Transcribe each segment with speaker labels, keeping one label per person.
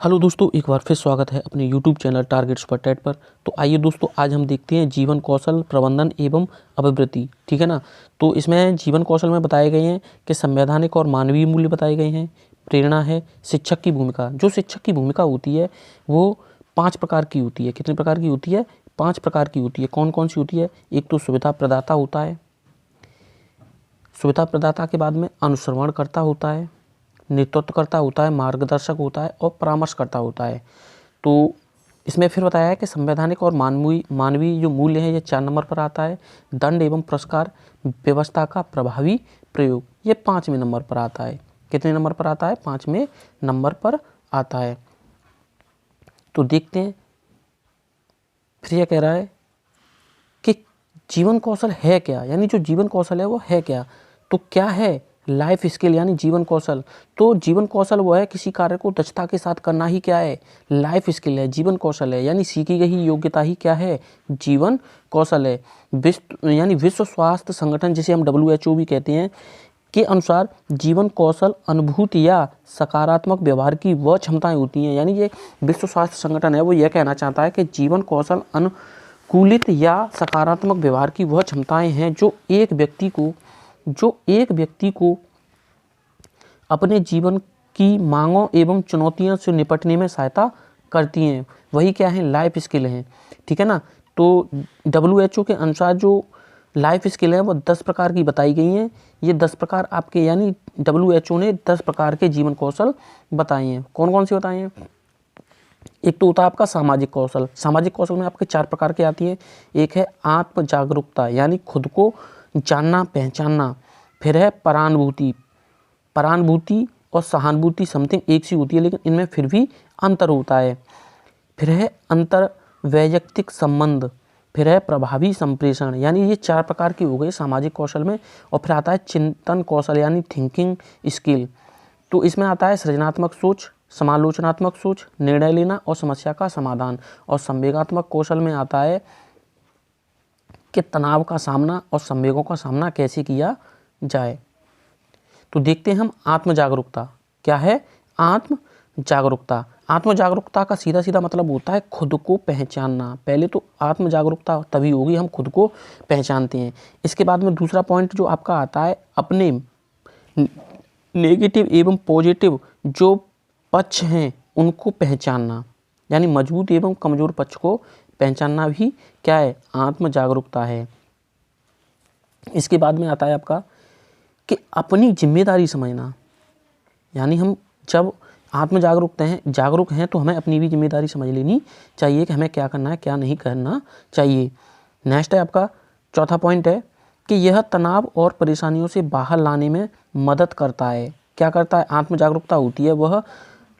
Speaker 1: Hello दोस्तों, एक बार फिर स्वागत है अपने YouTube channel target super TET पर। तो आइए दोस्तों, आज हम देखते हैं जीवन कौशल प्रबंधन एवं अभिवृद्धि। ठीक है ना। तो इसमें जीवन कौशल में बताए गए हैं कि संवैधानिक और मानवीय मूल्य बताए गए हैं, प्रेरणा है, शिक्षक की भूमिका। जो शिक्षक की भूमिका होती है वो 5 प्रकार की होती है। कितने प्रकार की होती है? 5 प्रकार की होती है। कौन कौन सी होती है? एक तो सुविधा प्रदाता होता है, सुविधा प्रदाता के बाद में अनुश्रवणकर्ता होता है, नेतृत्वकर्ता होता है, मार्गदर्शक होता है और परामर्शकर्ता होता है। तो इसमें फिर बताया है कि संवैधानिक और मानवीय जो मूल्य हैं ये 4 नंबर पर आता है। दंड एवं पुरस्कार व्यवस्था का प्रभावी प्रयोग ये 5वें नंबर पर आता है। कितने नंबर पर आता है? 5वें नंबर पर आता है। तो देखते हैं, फिर यह कह रहा है कि जीवन कौशल है क्या, यानी जो जीवन कौशल है वो है क्या। तो क्या है? लाइफ स्किल यानी जीवन कौशल। तो जीवन कौशल वो है किसी कार्य को दक्षता के साथ करना ही क्या है? लाइफ स्किल है, जीवन कौशल है। यानी सीखी गई योग्यता ही क्या है? जीवन कौशल है। विश्व स्वास्थ्य संगठन, जिसे हम WHO भी कहते हैं, के अनुसार जीवन कौशल अनुभूति या सकारात्मक व्यवहार की वह क्षमताएं होती हैं। यानी ये विश्व स्वास्थ्य संगठन है वो यह कहना चाहता है कि जीवन कौशल अनुकूलित या सकारात्मक व्यवहार की वह क्षमताएं हैं जो एक व्यक्ति को अपने जीवन की मांगों एवं चुनौतियों से निपटने में सहायता करती हैं। वही क्या है? लाइफ स्किल हैं। ठीक है ना। तो WHO के अनुसार जो लाइफ स्किल है वो 10 प्रकार की बताई गई हैं। ये 10 प्रकार आपके, यानी WHO ने 10 प्रकार के जीवन कौशल बताए हैं। कौन कौन से बताए हैं? एक तो होता है आपका सामाजिक कौशल। सामाजिक कौशल में आपके 4 प्रकार की आती है। एक है आत्म जागरूकता, यानी खुद को जानना पहचानना। फिर है परानुभूति। परानुभूति और सहानुभूति समथिंग एक सी होती है, लेकिन इनमें फिर भी अंतर होता है। फिर है अंतर वैयक्तिक संबंध। फिर है प्रभावी संप्रेषण। यानी ये 4 प्रकार के हो गए सामाजिक कौशल में। और फिर आता है चिंतन कौशल, यानी थिंकिंग स्किल। तो इसमें आता है सृजनात्मक सोच, समालोचनात्मक सोच, निर्णय लेना और समस्या का समाधान। और संवेगात्मक कौशल में आता है कि तनाव का सामना और संवेगों का सामना कैसे किया जाए। तो देखते हैं हम आत्म जागरूकता। क्या है? आत्म जागरूकता। आत्म जागरूकता का सीधा सीधा मतलब होता है खुद को पहचानना। पहले तो आत्म जागरूकता तभी होगी हम खुद को पहचानते हैं। इसके बाद में दूसरा पॉइंट जो आपका आता है, अपने नेगेटिव एवं पॉजिटिव जो पक्ष हैं उनको पहचानना, यानी मजबूत एवं कमजोर पक्ष को पहचानना भी क्या है? आत्म जागरूकता है। इसके बाद में आता है आपका कि अपनी जिम्मेदारी समझना। यानी हम जब आत्म जागरूक हैं तो हमें अपनी भी जिम्मेदारी समझ लेनी चाहिए कि हमें क्या करना है, क्या नहीं करना चाहिए। नेक्स्ट है आपका चौथा पॉइंट है कि यह तनाव और परेशानियों से बाहर लाने में मदद करता है। क्या करता है? आत्म जागरूकता होती है वह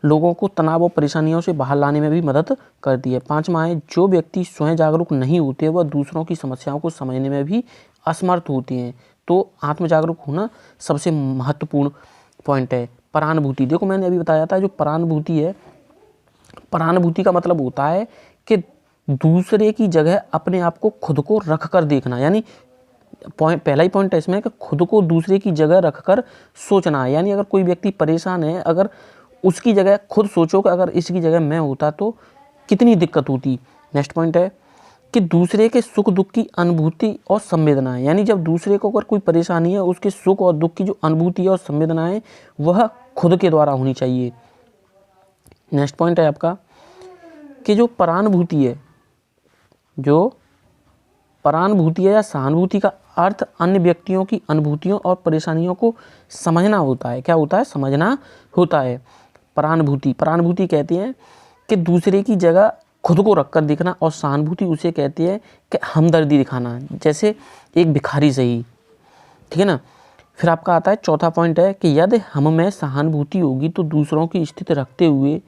Speaker 1: लोगों को तनाव और परेशानियों से बाहर लाने में भी मदद करती है। 5वां है, जो व्यक्ति स्वयं जागरूक नहीं होते वह दूसरों की समस्याओं को समझने में भी असमर्थ होते हैं। तो आत्म जागरूक होना सबसे महत्वपूर्ण पॉइंट है। परानुभूति, देखो मैंने अभी बताया था, जो परानुभूति है, परानुभूति का मतलब होता है कि दूसरे की जगह अपने आप को खुद को रख कर देखना। यानी पहला ही पॉइंट है इसमें कि खुद को दूसरे की जगह रखकर सोचना। यानी अगर कोई व्यक्ति परेशान है, अगर उसकी जगह खुद सोचो कि अगर इसकी जगह मैं होता तो कितनी दिक्कत होती। नेक्स्ट पॉइंट है कि दूसरे के सुख दुख की अनुभूति और संवेदना। यानी जब दूसरे को अगर कोई परेशानी है, उसके सुख और दुख की जो अनुभूति और संवेदनाएं वह खुद के द्वारा होनी चाहिए। नेक्स्ट पॉइंट है आपका कि जो परानुभूति है या सहानुभूति का अर्थ अन्य व्यक्तियों की अनुभूतियों और परेशानियों को समझना होता है। क्या होता है? समझना होता है। परानुभूति कहते हैं कि दूसरे की जगह खुद को रखकर देखना, और सहानुभूति उसे कहती है कि हमदर्दी दिखाना, जैसे एक भिखारी से ही। ठीक है ना। फिर आपका आता है चौथा पॉइंट है कि यदि हम में सहानुभूति होगी तो दूसरों की स्थिति रखते हुए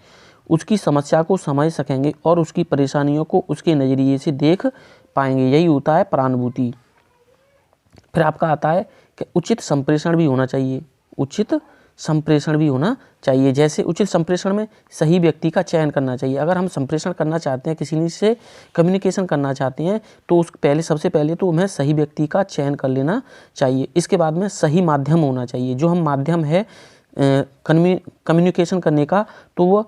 Speaker 1: उसकी समस्या को समझ सकेंगे और उसकी परेशानियों को उसके नज़रिए से देख पाएंगे। यही होता है परानुभूति। फिर आपका आता है कि उचित संप्रेषण भी होना चाहिए। उचित संप्रेषण भी होना चाहिए। जैसे उचित संप्रेषण में सही व्यक्ति का चयन करना चाहिए। अगर हम संप्रेषण करना चाहते हैं, किसी से कम्युनिकेशन करना चाहते हैं, तो सबसे पहले तो हमें सही व्यक्ति का चयन कर लेना चाहिए। इसके बाद में सही माध्यम होना चाहिए। जो हम माध्यम है कम्युनिकेशन करने का, तो वह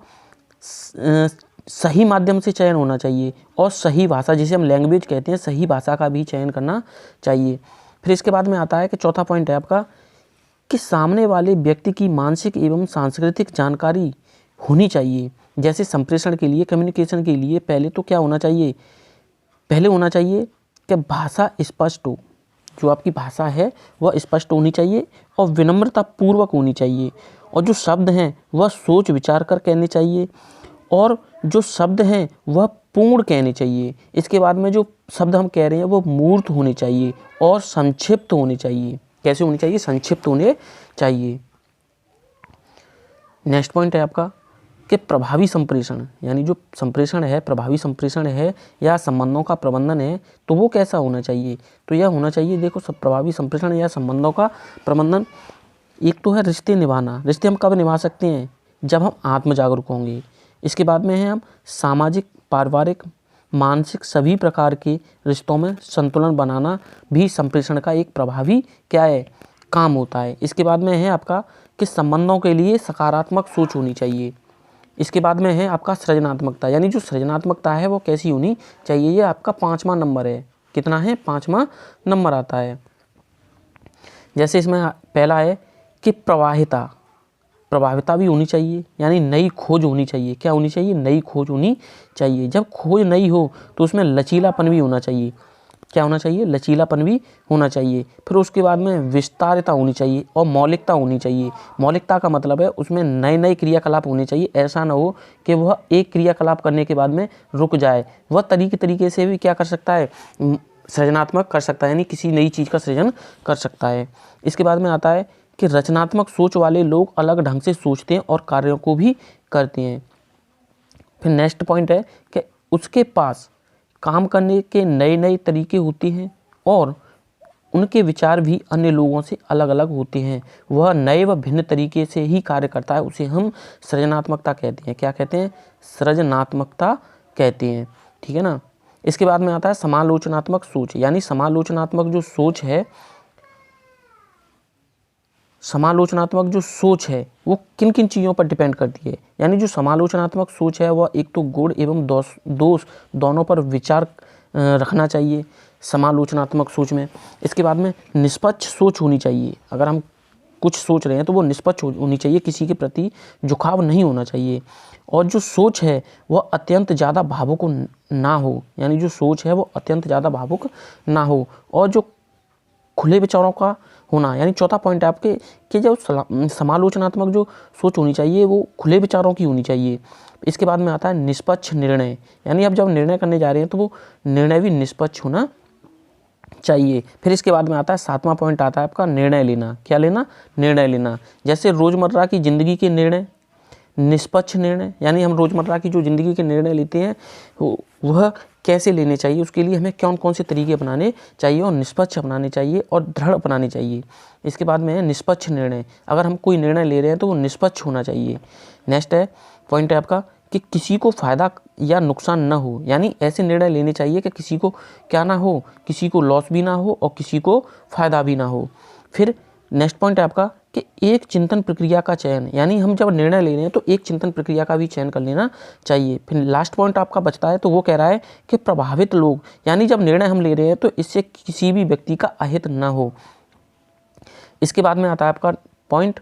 Speaker 1: सही माध्यम से चयन होना चाहिए और सही भाषा, जिसे हम लैंग्वेज कहते हैं, सही भाषा का भी चयन करना चाहिए। फिर इसके बाद में आता है कि चौथा पॉइंट है आपका कि सामने वाले व्यक्ति की मानसिक एवं सांस्कृतिक जानकारी होनी चाहिए। जैसे संप्रेषण के लिए, कम्युनिकेशन के लिए पहले तो क्या होना चाहिए, पहले होना चाहिए कि भाषा स्पष्ट हो, जो आपकी भाषा है वह स्पष्ट होनी चाहिए और विनम्रता पूर्वक होनी चाहिए, और जो शब्द हैं वह सोच विचार कर कहने चाहिए, और जो शब्द हैं वह पूर्ण कहने चाहिए। इसके बाद में जो शब्द हम कह रहे हैं वो मूर्त होने चाहिए और संक्षिप्त होने चाहिए। कैसे होने चाहिए, संक्षिप्त होने चाहिए। नेक्स्ट पॉइंट है आपका कि प्रभावी संप्रेषण, यानी जो संप्रेषण है, प्रभावी संप्रेषण है या संबंधों का प्रबंधन है, तो वो कैसा होना चाहिए, तो यह होना चाहिए, देखो सब प्रभावी संप्रेषण या संबंधों का प्रबंधन, एक तो है रिश्ते निभाना। रिश्ते हम कब निभा सकते हैं, जब हम आत्म जागरूक होंगे। इसके बाद में है हम सामाजिक, पारिवारिक, मानसिक सभी प्रकार के रिश्तों में संतुलन बनाना भी संप्रेषण का एक प्रभावी क्या है, काम होता है। इसके बाद में है आपका कि संबंधों के लिए सकारात्मक सोच होनी चाहिए। इसके बाद में है आपका सृजनात्मकता, यानी जो सृजनात्मकता है वो कैसी होनी चाहिए, ये आपका 5वां नंबर है। कितना है, 5वां नंबर आता है। जैसे इसमें पहला है कि प्रभाविता भी होनी चाहिए, यानी नई खोज होनी चाहिए। क्या होनी चाहिए, नई खोज होनी चाहिए। जब खोज नई हो तो उसमें लचीलापन भी होना चाहिए। क्या होना चाहिए, लचीलापन भी होना चाहिए। फिर उसके बाद में विस्तारिता होनी चाहिए और मौलिकता होनी चाहिए। मौलिकता का मतलब है उसमें नए नए क्रियाकलाप होने चाहिए। ऐसा ना हो कि वह एक क्रियाकलाप करने के बाद में रुक जाए, वह तरीके से भी क्या कर सकता है, सृजनात्मक कर सकता है, यानी किसी नई चीज़ का सृजन कर सकता है। इसके बाद में आता है कि रचनात्मक सोच वाले लोग अलग ढंग से सोचते हैं और कार्यों को भी करते हैं। फिर नेक्स्ट पॉइंट है कि उसके पास काम करने के नए नए तरीके होते हैं और उनके विचार भी अन्य लोगों से अलग अलग होते हैं। वह नए व भिन्न तरीके से ही कार्य करता है, उसे हम सृजनात्मकता कहते हैं। क्या कहते हैं, सृजनात्मकता कहते हैं। ठीक है ना। इसके बाद में आता है समालोचनात्मक सोच, यानी समालोचनात्मक जो सोच है, समालोचनात्मक जो सोच है वो किन किन चीज़ों पर डिपेंड करती है। यानी जो समालोचनात्मक सोच है वह एक तो गुण एवं दोष दोनों पर विचार रखना चाहिए समालोचनात्मक सोच में। इसके बाद में निष्पक्ष सोच होनी चाहिए। अगर हम कुछ सोच रहे हैं तो वो निष्पक्ष होनी चाहिए, किसी के प्रति झुकाव नहीं होना चाहिए। और जो सोच है वह अत्यंत ज़्यादा भावुक ना हो, यानी जो सोच है वो अत्यंत ज़्यादा भावुक ना हो। और जो खुले विचारों का होना, यानी चौथा पॉइंट है आपके कि जो समालोचनात्मक जो सोच होनी चाहिए वो खुले विचारों की होनी चाहिए। इसके बाद में आता है निष्पक्ष निर्णय, यानी अब जब निर्णय करने जा रहे हैं तो वो निर्णय भी निष्पक्ष होना चाहिए। फिर इसके बाद में आता है 7वां पॉइंट आता है आपका निर्णय लेना। क्या लेना, निर्णय लेना। जैसे रोज़मर्रा की ज़िंदगी के निर्णय, निष्पक्ष निर्णय, यानी हम रोज़मर्रा की जो ज़िंदगी के निर्णय लेते हैं वह कैसे लेने चाहिए, उसके लिए हमें कौन कौन से तरीके अपनाने चाहिए और निष्पक्ष अपनाने चाहिए और दृढ़ अपनाने चाहिए। इसके बाद में है निष्पक्ष निर्णय। अगर हम कोई निर्णय ले रहे हैं तो वो निष्पक्ष होना चाहिए। नेक्स्ट है पॉइंट है आपका कि किसी को फ़ायदा या नुकसान न हो, यानी ऐसे निर्णय लेने चाहिए कि किसी को क्या ना हो, किसी को लॉस भी ना हो और किसी को फ़ायदा भी ना हो। फिर नेक्स्ट पॉइंट है आपका कि एक चिंतन प्रक्रिया का चयन, यानी हम जब निर्णय ले रहे हैं तो एक चिंतन प्रक्रिया का भी चयन कर लेना चाहिए। फिर लास्ट पॉइंट आपका बचता है तो वो कह रहा है कि प्रभावित लोग, यानी जब निर्णय हम ले रहे हैं तो इससे किसी भी व्यक्ति का अहित ना हो। इसके बाद में आता है आपका पॉइंट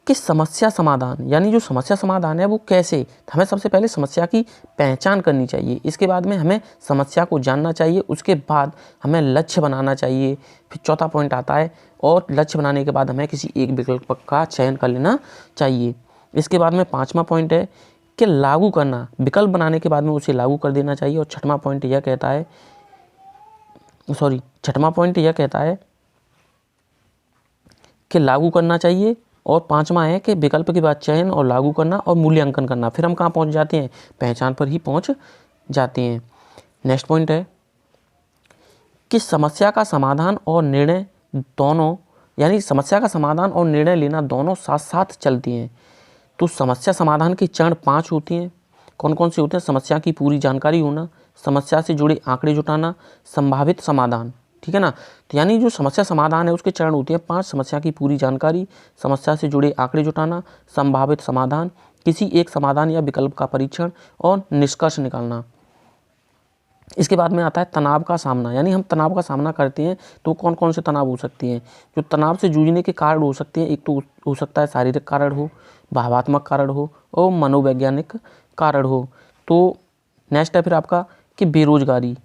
Speaker 1: कि समस्या समाधान, यानी जो समस्या समाधान है वो कैसे, हमें सबसे पहले समस्या की पहचान करनी चाहिए। इसके बाद में हमें समस्या को जानना चाहिए, उसके बाद हमें लक्ष्य बनाना चाहिए। फिर चौथा पॉइंट आता है और लक्ष्य बनाने के बाद हमें किसी एक विकल्प का चयन कर लेना चाहिए। इसके बाद में 5वां पॉइंट है कि लागू करना, विकल्प बनाने के बाद में उसे लागू कर देना चाहिए। और छठवां पॉइंट यह कहता है कि लागू करना चाहिए। और 5वां है कि विकल्प के बाद चयन और लागू करना और मूल्यांकन करना। फिर हम कहाँ पहुँच जाते हैं, पहचान पर ही पहुँच जाते हैं। नेक्स्ट पॉइंट है कि समस्या का समाधान और निर्णय दोनों, यानी समस्या का समाधान और निर्णय लेना दोनों साथ साथ चलती हैं। तो समस्या समाधान के चरण 5 होते हैं। कौन कौन से होते हैं, समस्या की पूरी जानकारी होना, समस्या से जुड़े आंकड़े जुटाना, संभावित समाधान। ठीक है ना। तो यानी जो समस्या समाधान है उसके चरण होते हैं 5, समस्या की पूरी जानकारी, समस्या से जुड़े आंकड़े जुटाना, संभावित समाधान, किसी एक समाधान या विकल्प का परीक्षण और निष्कर्ष निकालना। इसके बाद में आता है तनाव का सामना, यानी हम तनाव का सामना करते हैं तो कौन कौन से तनाव हो सकती हैं। जो तनाव से जूझने के कारण हो सकते हैं, एक तो हो सकता है शारीरिक कारण हो, भावात्मक कारण हो और मनोवैज्ञानिक कारण हो। तो नेक्स्ट है फिर आपका कि बेरोजगारी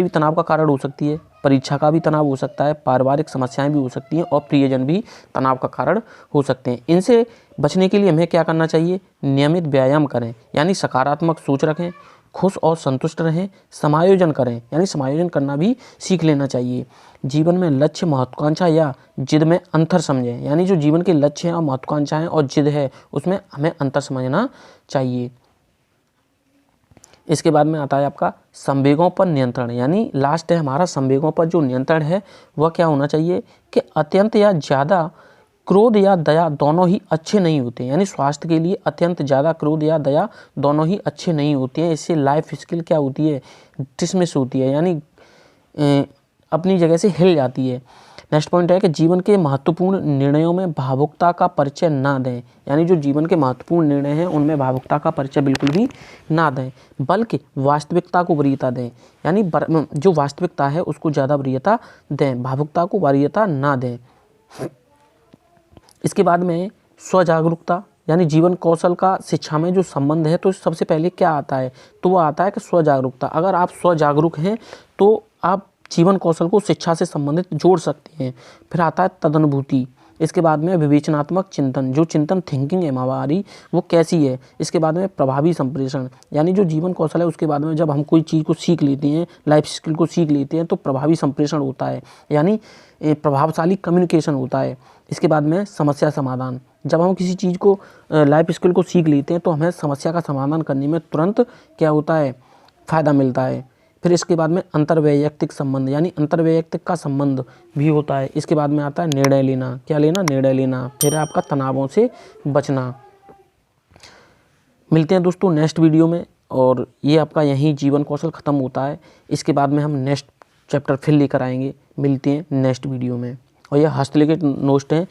Speaker 1: भी तनाव का कारण हो सकती है, परीक्षा का भी तनाव हो सकता है, पारिवारिक समस्याएं भी हो सकती हैं और प्रियजन भी तनाव का कारण हो सकते हैं। इनसे बचने के लिए हमें क्या करना चाहिए, नियमित व्यायाम करें, यानी सकारात्मक सोच रखें, खुश और संतुष्ट रहें, समायोजन करें, यानी समायोजन करना भी सीख लेना चाहिए। जीवन में लक्ष्य, महत्वाकांक्षा या जिद में अंतर समझें, यानी जो जीवन के लक्ष्य हैं और महत्वाकांक्षाएं और जिद है उसमें हमें अंतर समझना चाहिए। इसके बाद में आता है आपका संवेगों पर नियंत्रण, यानी लास्ट है हमारा संवेगों पर जो नियंत्रण है वह क्या होना चाहिए कि अत्यंत या ज़्यादा क्रोध या दया दोनों ही अच्छे नहीं होते हैं, यानी स्वास्थ्य के लिए अत्यंत ज़्यादा क्रोध या दया दोनों ही अच्छे नहीं होते हैं। इससे लाइफ स्किल क्या होती है, डिसमिस होती है, यानी अपनी जगह से हिल जाती है। नेक्स्ट पॉइंट है कि जीवन के महत्वपूर्ण निर्णयों में भावुकता का परिचय ना दें, यानी जो जीवन के महत्वपूर्ण निर्णय हैं उनमें भावुकता का परिचय बिल्कुल भी ना दें, बल्कि वास्तविकता को वरीयता दें, यानी जो वास्तविकता है उसको ज़्यादा वरीयता दें, भावुकता को वरीयता ना दें। इसके बाद में स्वजागरूकता, यानी जीवन कौशल का शिक्षा में जो संबंध है तो सबसे पहले क्या आता है, तो वो आता है कि स्वजागरूकता। अगर आप स्वजागरूक हैं तो आप जीवन कौशल को शिक्षा से संबंधित जोड़ सकते हैं। फिर आता है तदनुभूति। इसके बाद में विवेचनात्मक चिंतन, जो चिंतन थिंकिंग है हमारी वो कैसी है। इसके बाद में प्रभावी संप्रेषण, यानी जो जीवन कौशल है उसके बाद में जब हम कोई चीज़ को सीख लेते हैं, लाइफ स्किल को सीख लेते हैं तो प्रभावी संप्रेषण होता है, यानी प्रभावशाली कम्युनिकेशन होता है। इसके बाद में समस्या समाधान, जब हम किसी चीज़ को लाइफ स्किल को सीख लेते हैं तो हमें समस्या का समाधान करने में तुरंत क्या होता है, फ़ायदा मिलता है। फिर इसके बाद में अंतर्वैयक्तिक संबंध, यानी अंतर्वैयक्तिक का संबंध भी होता है। इसके बाद में आता है निर्णय लेना, क्या लेना, निर्णय लेना। फिर आपका तनावों से बचना। मिलते हैं दोस्तों नेक्स्ट वीडियो में, और ये आपका यहीं जीवन कौशल ख़त्म होता है। इसके बाद में हम नेक्स्ट चैप्टर फिर लेकर आएंगे। मिलते हैं नेक्स्ट वीडियो में। और यह हस्तलिखित नोट्स हैं,